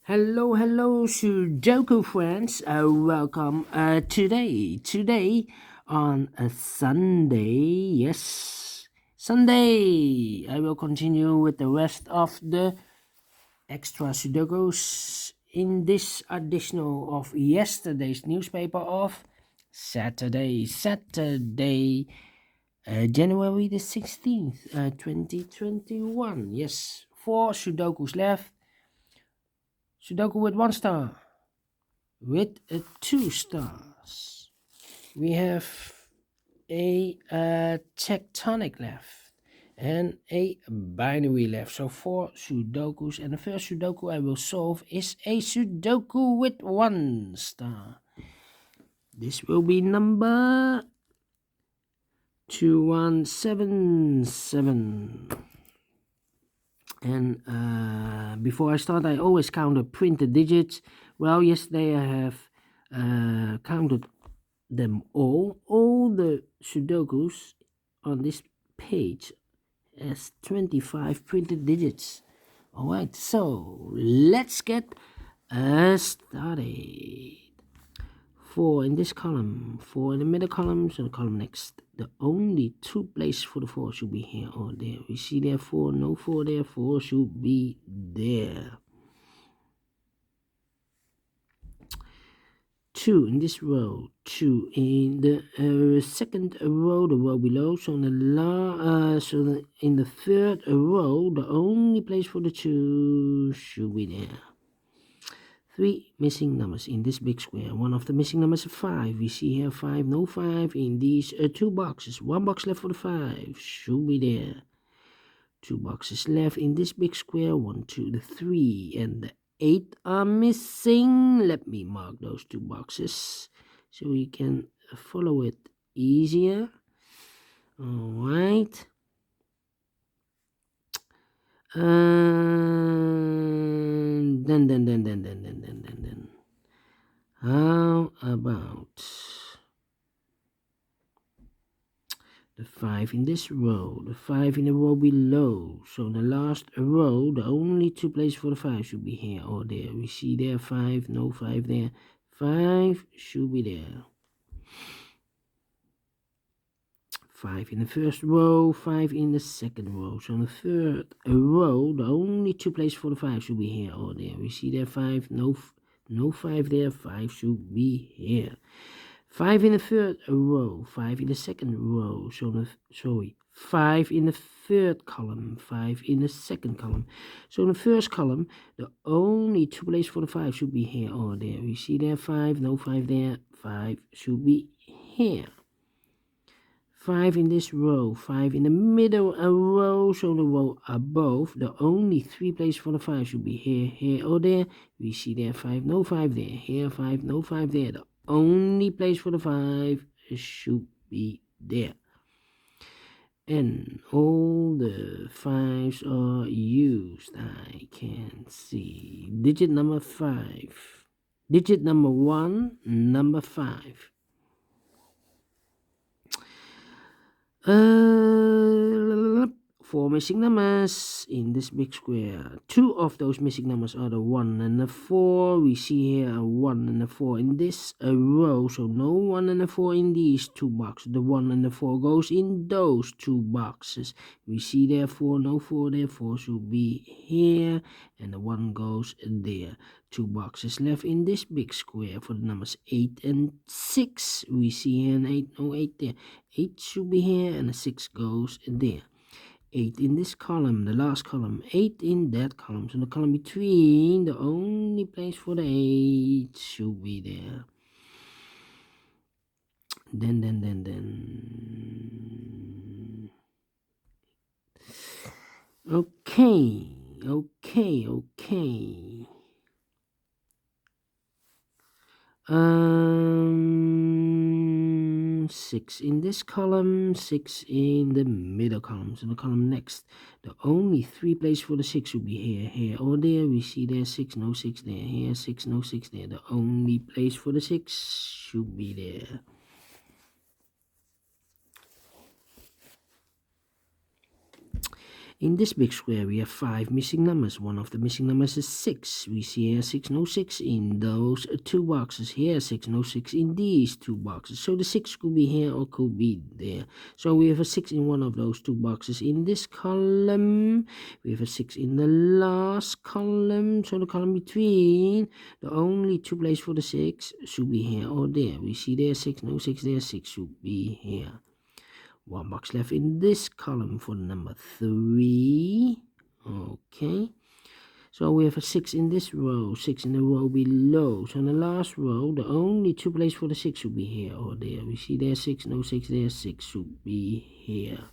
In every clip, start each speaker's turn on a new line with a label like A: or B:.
A: Hello, Sudoku friends. Welcome today on a Sunday. Yes, Sunday. I will continue with the rest of the extra Sudokus in this additional of yesterday's newspaper of Saturday, January the 16th, 2021. Yes, 4 Sudokus left. Sudoku with 1 star. With 2 stars, we have a tectonic left and a binary left. So 4 Sudokus, and the first Sudoku I will solve is a Sudoku with 1 star. This will be number 2177. And before I start, I always count the printed digits. Well, yesterday I have counted them all the Sudokus on this page as 25 printed digits. Alright, so let's get started. 4 in this column, 4 in the middle column, so the column next. The only 2 places for the 4 should be here or there. We see there 4, no 4 there, 4 should be there. 2 in this row, 2 in the second row, the row below. So in the third row, the only place for the 2 should be there. 3 missing numbers in this big square. One of the missing numbers is 5. We see here 5, no 5 in these 2 boxes. 1 box left for the 5, should be there. 2 boxes left in this big square. 1, 2, the 3, and the 8 are missing. Let me mark those 2 boxes so we can follow it easier. Alright. Then. How about the 5 in this row, the 5 in the row below? So the last row, the only 2 places for the 5 should be here or there. We see there 5, no 5 there. 5 should be there. 5 in the first row, 5 in the second row. So in the third row, the only 2 places for the 5 should be here or there. We see there 5, no 5 there, 5 should be here. 5 in the third row, 5 in the second row. 5 in the third column, 5 in the second column. So in the first column, the only 2 places for the 5 should be here or there. We see there 5, no 5 there, 5 should be here. 5 in this row, 5 in the middle row, so the row above, the only 3 places for the 5 should be here or there. We see there 5, no 5 there, here 5, no 5 there. The only place for the 5 should be there. And all the 5s are used, I can see. Digit number 5. Digit number 1, number 5. 4 missing numbers in this big square. 2 of those missing numbers are the 1 and the 4. We see here a 1 and a 4 in this row, so no 1 and a 4 in these 2 boxes. The 1 and the 4 goes in those 2 boxes. We see there 4, no 4 there, 4 should be here, and the 1 goes there. 2 boxes left in this big square for the numbers 8 and 6. We see here an 8, no 8 there. 8 should be here, and a 6 goes there. 8 in this column, the last column, 8 in that column. So the column between, the only place for the 8 should be there. Then. Okay. 6 in this column, 6 in the middle column. So the column next, the only 3 places for the 6 should be here or there. We see there 6, no 6 there, here 6, no 6 there. The only place for the 6 should be there. In this big square, we have 5 missing numbers. One of the missing numbers is 6. We see here 6, no 6 in those 2 boxes. Here 6, no 6 in these 2 boxes. So the 6 could be here or could be there. So we have a 6 in one of those 2 boxes. In this column, we have a 6 in the last column. So the column between, the only 2 places for the 6 should be here or there. We see there 6, no 6 there, 6 should be here. 1 box left in this column for the number 3. Okay. So we have a 6 in this row, 6 in the row below. So in the last row, the only 2 places for the 6 should be here or there. We see there 6, no 6 there, 6 should be here.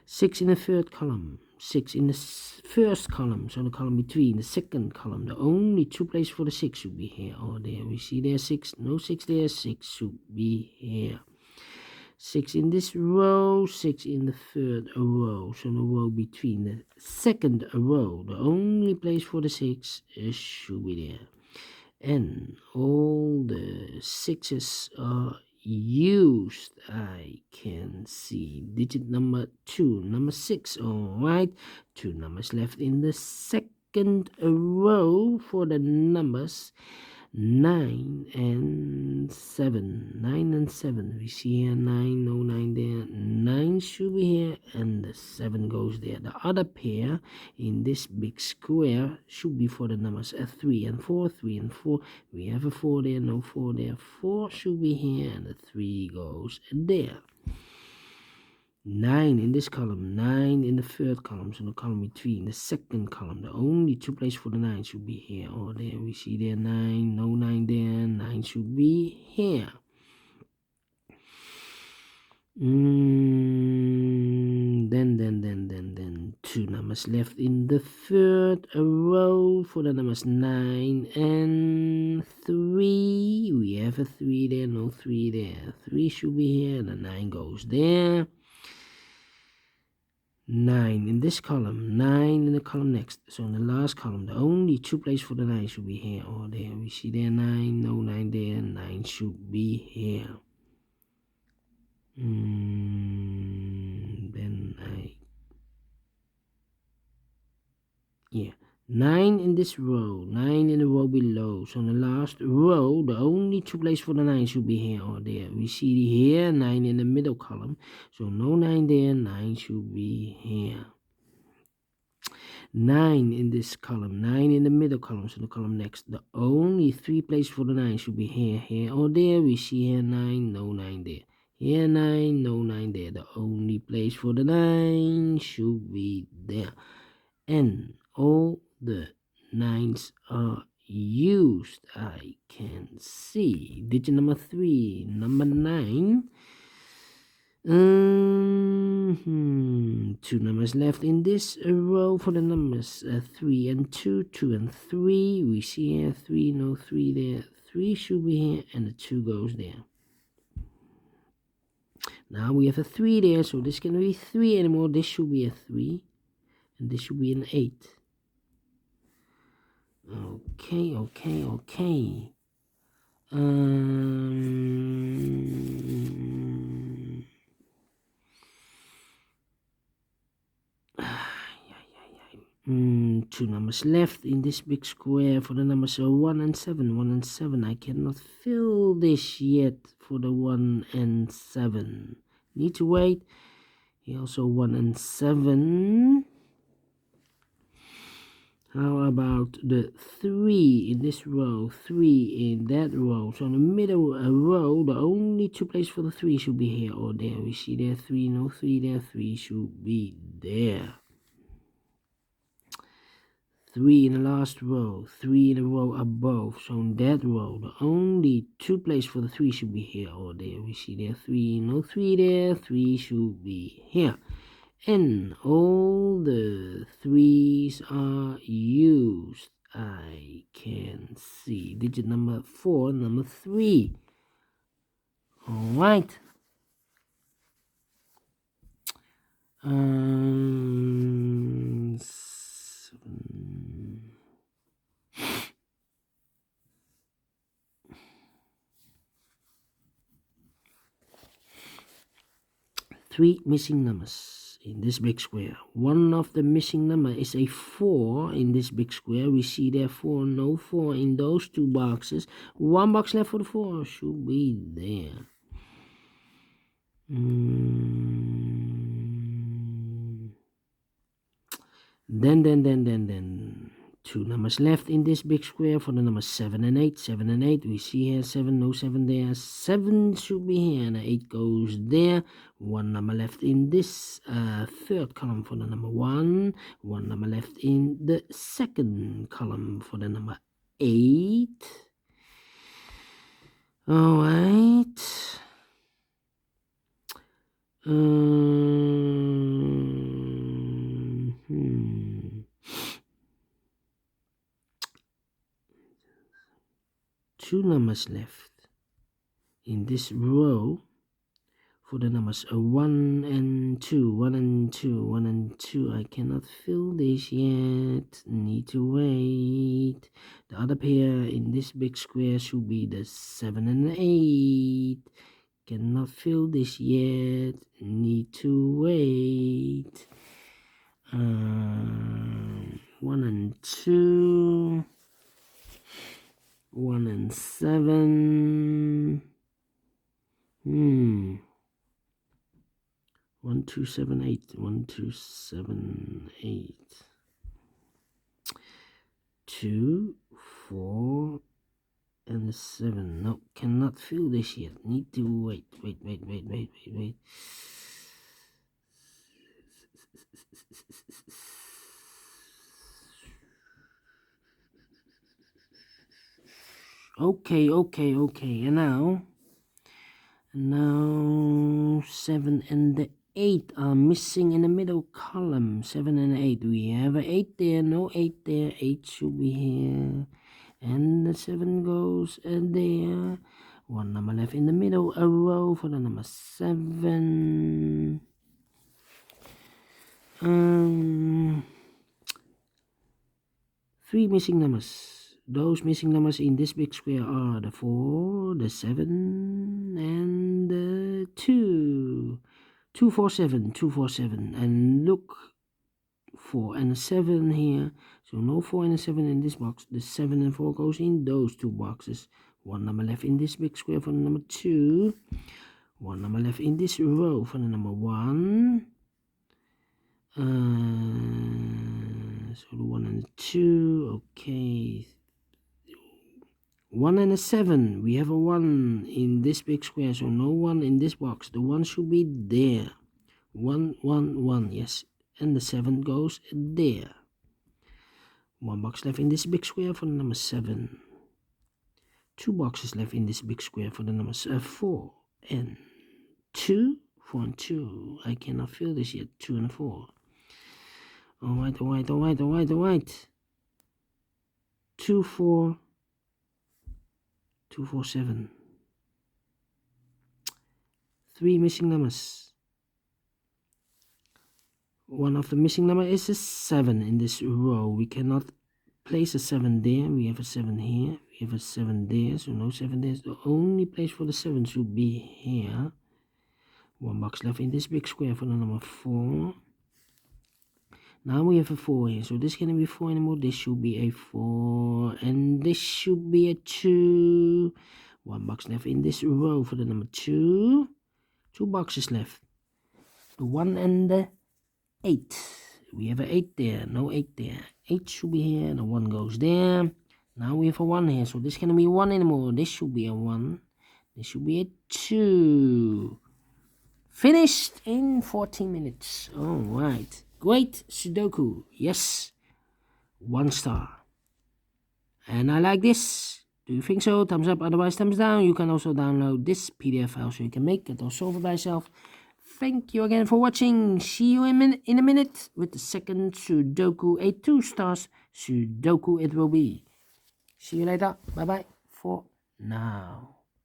A: 6 in the third column, 6 in the first column, so the column between, the second column, the only 2 places for the 6 should be here or there. We see there 6, no 6 there, 6 should be here. 6 in this row, 6 in the third row, so the row between the second row, the only place for the 6 should be there. And all the 6s are used. I can see digit number 2, number 6, alright. 2 numbers left in the second row for the numbers 9 and 7. 9 and 7. We see here 9, no 9 there. 9 should be here and the 7 goes there. The other pair in this big square should be for the numbers 3 and 4. 3 and 4. We have a 4 there, no 4 there. 4 should be here and the 3 goes there. 9 in this column, 9 in the third column, so the column between, the second column, the only 2 places for the 9 should be here or there. We see there 9, no 9 there, 9 should be here. Then 2 numbers left in the third row for the numbers 9 and 3. We have a 3 there, no 3 there. 3 should be here and the 9 goes there. 9 in this column, 9 in the column next. So in the last column, the only 2 places for the 9 should be here or there. We see there 9, no 9 there, 9 should be here. Yeah, 9 in this row, 9 in the row below. So in the last row, the only 2 places for the 9 should be here or there. We see here 9 in the middle column. So no 9 there, 9 should be here. 9 in this column, 9 in the middle column, so the column next. The only 3 places for the 9 should be here or there. We see here 9, no 9 there. Here 9, no 9 there. The only place for the 9 should be there. And all the 9s are used. I can see digit number 3, number 9. 2 numbers left in this row for the numbers 3 and 2, 2 and 3. We see here 3, no 3 there. 3 should be here and the 2 goes there. Now we have a 3 there, so this cannot be 3 anymore. This should be a 3 and this should be an 8. Okay. Two numbers left in this big square for the numbers 1 and 7. 1 and 7. I cannot fill this yet for the 1 and 7. Need to wait. Here also 1 and 7. How about the 3 in this row, 3 in that row? So in the middle row, the only 2 places for the 3 should be here or there. We see there 3, no 3 there, 3 should be there. 3 in the last row, 3 in the row above. So in that row, the only 2 places for the 3 should be here or there. We see there 3, no 3 there, 3 should be here. And all the 3s are used. I can see digit number 4, number 3. All right. 3 missing numbers in this big square. One of the missing number is a 4 in this big square. We see there 4, no 4 in those two boxes. One box left for the 4, should be there. Then. Two numbers left in this big square for the numbers 7 and 8. 7 and 8. We see here 7, no 7 there. 7 should be here, and the 8 goes there. One number left in this third column for the number 1. One number left in the second column for the number 8. All right. Two numbers left in this row for the numbers 1 and 2. 1 and 2. 1 and 2. I cannot fill this yet. Need to wait. The other pair in this big square should be the 7 and 8. Cannot fill this yet. Need to wait. 1 and 2. 1 and 7. 1, 2, 7, 8. 1, 2, 7, 8. 2, 4, and 7. No, cannot fill this yet. Need to wait. Okay. And now 7 and the 8 are missing in the middle column. 7 and 8. We have an 8 there, no 8 there. 8 should be here. And the 7 goes there. One number left in the middle, a row for the number 7. 3 missing numbers. Those missing numbers in this big square are the 4, the 7, and the 2. 2, 4, 7, 2, 4, 7. And look, 4 and a 7 here. So no 4 and a 7 in this box. The 7 and 4 goes in those two boxes. One number left in this big square for the number 2. One number left in this row for the number 1. So the 1 and the 2. Okay. 1 and a 7. We have a 1 in this big square, so no 1 in this box. The 1 should be there. 1, 1, 1, yes. And the 7 goes there. One box left in this big square for the number 7. Two boxes left in this big square for the numbers 4 and 2. 4 and 2. I cannot fill this yet. 2 and 4. Alright. 2, 4. 2, 4, 7. 3 missing numbers. One of the missing number is a 7 in this row. We cannot place a 7 there. We have a 7 here. We have a 7 there. So no 7 there. The only place for the 7 should be here. One box left in this big square for the number 4. Now we have a 4 here. So this cannot be 4 anymore. This should be a 4. And this should be a 2. One box left in this row for the number 2. 2 boxes left. The 1 and the 8. We have an 8 there. No 8 there. 8 should be here. The 1 goes there. Now we have a 1 here. So this cannot be 1 anymore. This should be a 1. This should be a 2. Finished in 14 minutes. Alright. Great Sudoku. Yes. 1 star. And I like this. Do you think so? Thumbs up, otherwise thumbs down. You can also download this PDF file so you can make it or solve it by yourself. Thank you again for watching. See you in a minute with the second Sudoku, a 2 stars Sudoku it will be. See you later. Bye bye for now.